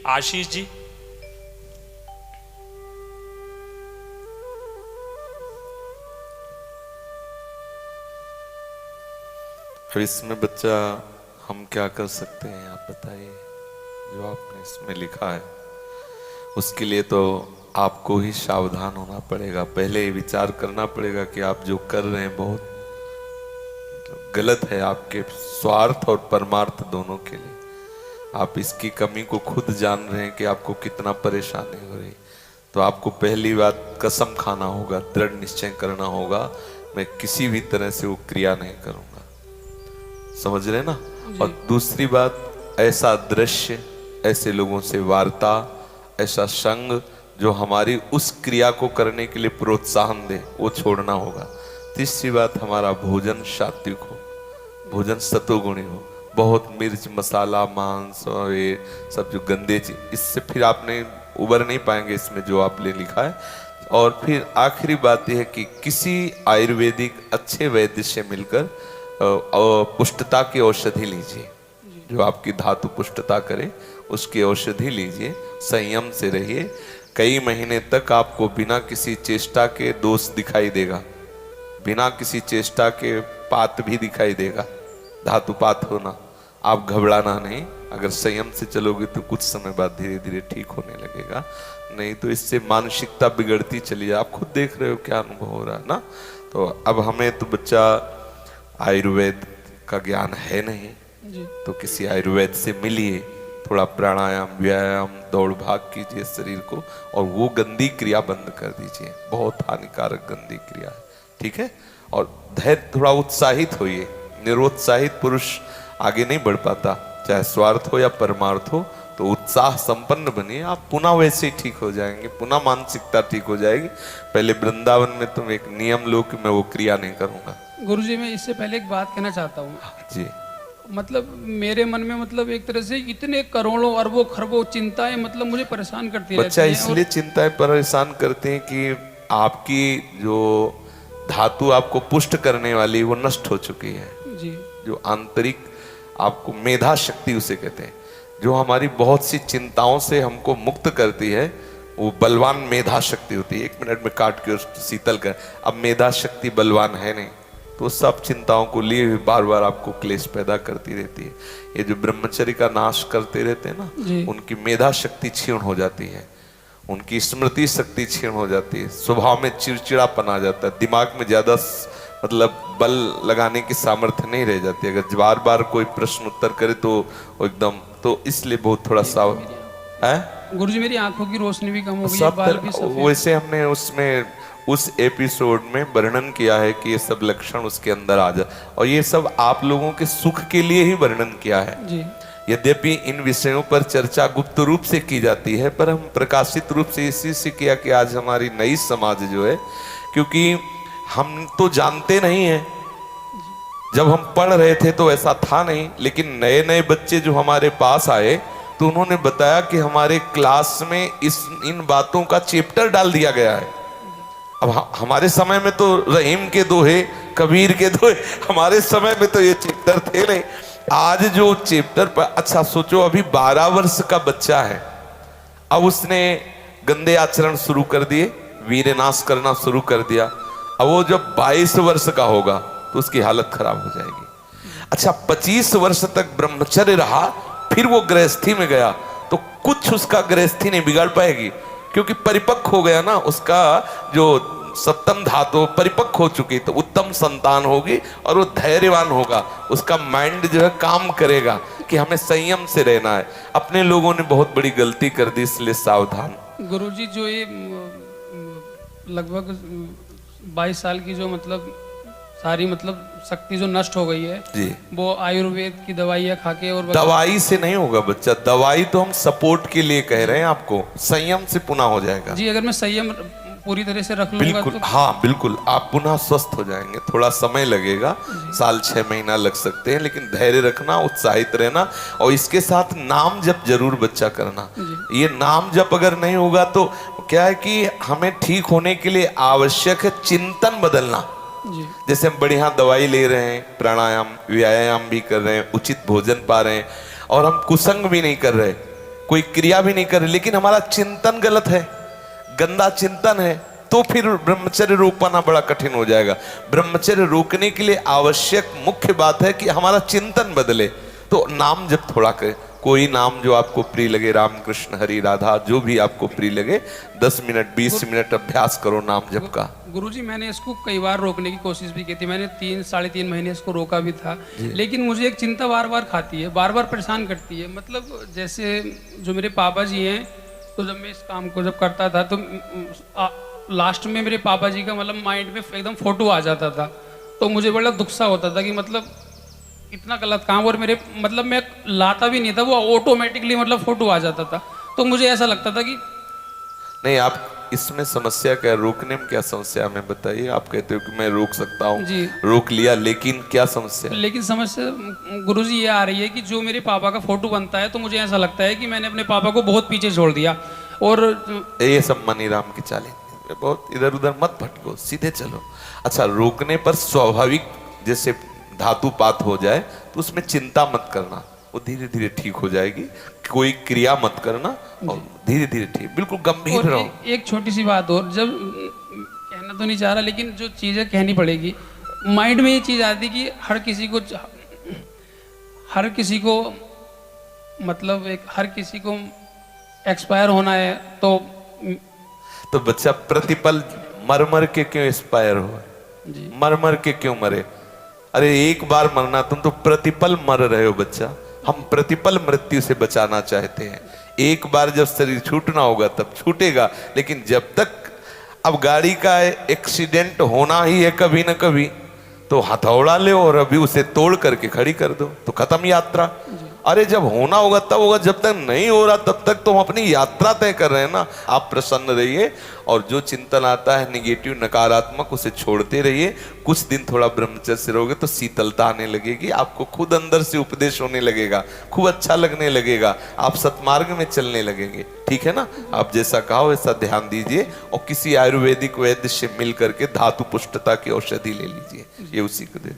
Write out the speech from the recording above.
आशीष जी। अब इसमें बच्चा हम क्या कर सकते हैं, आप बताइए। जो आपने इसमें लिखा है उसके लिए तो आपको ही सावधान होना पड़ेगा। पहले ही विचार करना पड़ेगा कि आप जो कर रहे हैं बहुत गलत है, आपके स्वार्थ और परमार्थ दोनों के लिए। आप इसकी कमी को खुद जान रहे हैं कि आपको कितना परेशानी हो रही। तो आपको पहली बात कसम खाना होगा, दृढ़ निश्चय करना होगा, मैं किसी भी तरह से वो क्रिया नहीं करूंगा। समझ रहे ना। और दूसरी बात, ऐसा दृश्य, ऐसे लोगों से वार्ता, ऐसा संग जो हमारी उस क्रिया को करने के लिए प्रोत्साहन दे, वो छोड़ना होगा। तीसरी बात, हमारा भोजन सात्विक हो, भोजन सतोगुणी हो। बहुत मिर्च मसाला मांस और ये सब जो गंदे चीज, इससे फिर आपने उबर नहीं पाएंगे इसमें जो आपने लिखा है। और फिर आखिरी बात यह है कि किसी आयुर्वेदिक अच्छे वैद्य से मिलकर पुष्टता की औषधि लीजिए, जो आपकी धातु पुष्टता करे उसकी औषधि लीजिए। संयम से रहिए। कई महीने तक आपको बिना किसी चेष्टा के दोष दिखाई देगा, बिना किसी चेष्टा के पात भी दिखाई देगा, धातुपात होना। आप घबराना नहीं, अगर संयम से चलोगे तो कुछ समय बाद धीरे धीरे ठीक होने लगेगा। नहीं तो इससे मानसिकता बिगड़ती चली जाए। आप खुद देख रहे हो क्या अनुभव हो रहा है ना। तो अब हमें तो बच्चा आयुर्वेद का ज्ञान है नहीं जी। तो किसी आयुर्वेद से मिलिए, थोड़ा प्राणायाम व्यायाम दौड़ भाग कीजिए शरीर को, और वो गंदी क्रिया बंद कर दीजिए। बहुत हानिकारक गंदी क्रिया है, ठीक है। और धैर्य, थोड़ा उत्साहित होइए। निरुत्साहित पुरुष आगे नहीं बढ़ पाता, चाहे स्वार्थ हो या परमार्थ हो। तो उत्साह संपन्न बनिए, आप पुनः वैसे ही ठीक हो जाएंगे, पुनः मानसिकता ठीक हो जाएगी। पहले वृंदावन में तुम एक नियम लो कि मैं वो क्रिया नहीं करूंगा। गुरुजी, मैं इससे पहले एक बात कहना चाहता हूँ जी। मतलब मेरे मन में मतलब एक तरह से इतने करोड़ों अरबों खरबों चिंताएं मतलब मुझे परेशान करती रहती हैं। बच्चा इसलिए चिंताएं परेशान करते हैं कि आपकी जो धातु आपको पुष्ट करने वाली वो नष्ट हो चुकी है जी। जो आंतरिक आपको मेधा शक्ति उसे कहते हैं, जो हमारी बहुत सी चिंताओं से हमको मुक्त करती है, वो बलवान मेधा शक्ति होती है। 1 मिनट में काट के उसको शीतल कर। अब मेधा शक्ति बलवान है नहीं, तो सब चिंताओं को लिए हुए बार बार आपको क्लेश पैदा करती रहती है। ये जो ब्रह्मचर्य का नाश करते रहते हैं ना, उनकी मेधा शक्ति क्षीण हो जाती है, उनकी स्मृति शक्ति क्षीण हो जाती है, स्वभाव में चिड़चिड़ापन आ जाता है, दिमाग में ज्यादा मतलब बल लगाने की सामर्थ्य नहीं रह जाती। अगर बार बार कोई प्रश्न उत्तर करे तो एकदम, तो इसलिए बहुत थोड़ा सा है। गुरुजी, मेरी आंखों की रोशनी भी कम हो गई है, बाल भी सफेद। वैसे हमने उसमें उस एपिसोड में वर्णन किया है कि ये सब लक्षण उसके अंदर आ जाए, और ये सब आप लोगों के सुख के लिए ही वर्णन किया है जी। यद्यपि इन विषयों पर चर्चा गुप्त रूप से की जाती है, पर हम प्रकाशित रूप से इसी से किया कि आज हमारी नई समाज जो है, क्योंकि हम तो जानते नहीं हैं, जब हम पढ़ रहे थे तो ऐसा था नहीं, लेकिन नए नए बच्चे जो हमारे पास आए तो उन्होंने बताया कि हमारे क्लास में इन बातों का चैप्टर डाल दिया गया है। अब हमारे समय में तो रहीम के दोहे, कबीर के दोहे, हमारे समय में तो ये चैप्टर थे नहीं। आज जो चैप्टर पर, अच्छा सोचो, अभी 12 वर्ष का बच्चा है, अब उसने गंदे आचरण शुरू कर दिए, वीरनाश करना शुरू कर दिया। अब वो जब 22 वर्ष का होगा तो उसकी हालत खराब हो जाएगी। अच्छा, 25 वर्ष तक ब्रह्मचर्य रहा, फिर वो गृहस्थी में गया, तो कुछ उसका गृहस्थी नहीं बिगाड़ पाएगी, क्योंकि परिपक्व हो गया ना, उसका जो सप्तम धातु परिपक्व हो चुकी, तो उत्तम संतान होगी और वो धैर्यवान होगा। उसका माइंड जो है काम करेगा कि हमें संयम से रहना है। अपने लोगों ने बहुत बड़ी गलती कर दी, इसलिए सावधान। गुरुजी, जो ये लगभग 22 साल की जो मतलब सारी मतलब शक्ति जो नष्ट हो गई है जी, वो आयुर्वेद की दवाइयाँ खा के, और दवाई से नहीं होगा बच्चा, दवाई तो हम सपोर्ट के लिए कह रहे हैं आपको, संयम से पुनः हो जाएगा जी। अगर मैं संयम पूरी तरह से रख लूंगा बिल्कुल तो... हाँ बिल्कुल, आप पुनः स्वस्थ हो जाएंगे। थोड़ा समय लगेगा, साल 6 महीना लग सकते हैं, लेकिन धैर्य रखना, उत्साहित रहना, और इसके साथ नाम जप जरूर बच्चा करना। ये नाम जप अगर नहीं होगा तो क्या है कि हमें ठीक होने के लिए आवश्यक है चिंतन बदलना। जैसे हम बढ़िया दवाई ले रहे हैं, प्राणायाम व्यायाम भी कर रहे हैं, उचित भोजन पा रहे हैं, और हम कुसंग भी नहीं कर रहे, कोई क्रिया भी नहीं करे, लेकिन हमारा चिंतन गलत है, गंदा चिंतन है, तो फिर ब्रह्मचर्य रोक पाना बड़ा कठिन हो जाएगा। ब्रह्मचर्य रोकने के लिए आवश्यक मुख्य बात है कि हमारा चिंतन बदले। तो नाम जप थोड़ा करें, कोई नाम जो आपको प्रिय लगे, राम कृष्ण हरि राधा, जो भी आपको प्रिय लगे, 10 मिनट 20 मिनट अभ्यास करो नाम जप का। गुरुजी मैंने इसको कई बार रोकने की कोशिश भी की थी, मैंने 3-3.5 महीने इसको रोका भी था, लेकिन मुझे एक चिंता बार बार खाती है, बार बार परेशान करती है। मतलब जैसे जो मेरे पापा जी हैं, तो जब मैं इस काम को जब करता था तो लास्ट में मेरे पापा जी का मतलब माइंड में एकदम फोटो आ जाता था, तो मुझे बड़ा दुख सा होता था कि मतलब इतना गलत काम, और मेरे मतलब मैं लाता भी नहीं था, वो ऑटोमेटिकली मतलब फोटो आ जाता था। तो मुझे ऐसा लगता था कि नहीं, आप इसमें समस्या क्या, रोकने में क्या समस्या हमें बताइए। आप कहते हो कि मैं रोक सकता हूँ, रोक लिया, लेकिन क्या समस्या? लेकिन समस्या गुरुजी ये आ रही है कि जो मेरे पापा का फोटो बनता है, तो मुझे ऐसा लगता है कि मैंने अपने पापा को बहुत पीछे छोड़ दिया। और ये सब मनी राम की चालें, बहुत इधर उधर मत भटको, सीधे चलो। अच्छा, रोकने पर स्वाभाविक जैसे धातुपात हो जाए तो उसमें चिंता मत करना, वो धीरे धीरे ठीक हो जाएगी। कोई क्रिया मत करना और धीरे धीरे ठीक, बिल्कुल गंभीर रहो। एक छोटी सी बात और, जब कहना तो नहीं चाह रहा, लेकिन जो चीज़ें कहनी पड़ेगी, माइंड में ये चीज़ आती कि हर किसी को मतलब हर किसी को एक्सपायर होना है, तो बच्चा प्रतिपल मर मर के क्यों एक्सपायर हो, मर मर के क्यों मरे? अरे एक बार मरना, तुम तो प्रतिपल मर रहे हो बच्चा। हम प्रतिपल मृत्यु से बचाना चाहते हैं। एक बार जब शरीर छूटना होगा तब छूटेगा, लेकिन जब तक, अब गाड़ी का एक्सीडेंट होना ही है कभी ना कभी, तो हथौड़ा ले और अभी उसे तोड़ करके खड़ी कर दो, तो खत्म यात्रा। अरे जब होना होगा तब होगा, जब तक नहीं हो रहा तब तक तो हम अपनी यात्रा तय कर रहे हैं ना। आप प्रसन्न रहिए, और जो चिंतन आता है निगेटिव नकारात्मक, उसे छोड़ते रहिए। कुछ दिन थोड़ा ब्रह्मचर्य से रहोगे तो शीतलता आने लगेगी, आपको खुद अंदर से उपदेश होने लगेगा, खूब अच्छा लगने लगेगा, आप सतमार्ग में चलने लगेंगे। ठीक है ना? आप जैसा कहा वैसा ध्यान दीजिए, और किसी आयुर्वेदिक वैद्य से मिल करके धातु पुष्टता की औषधि ले लीजिए, ये उसी को दे।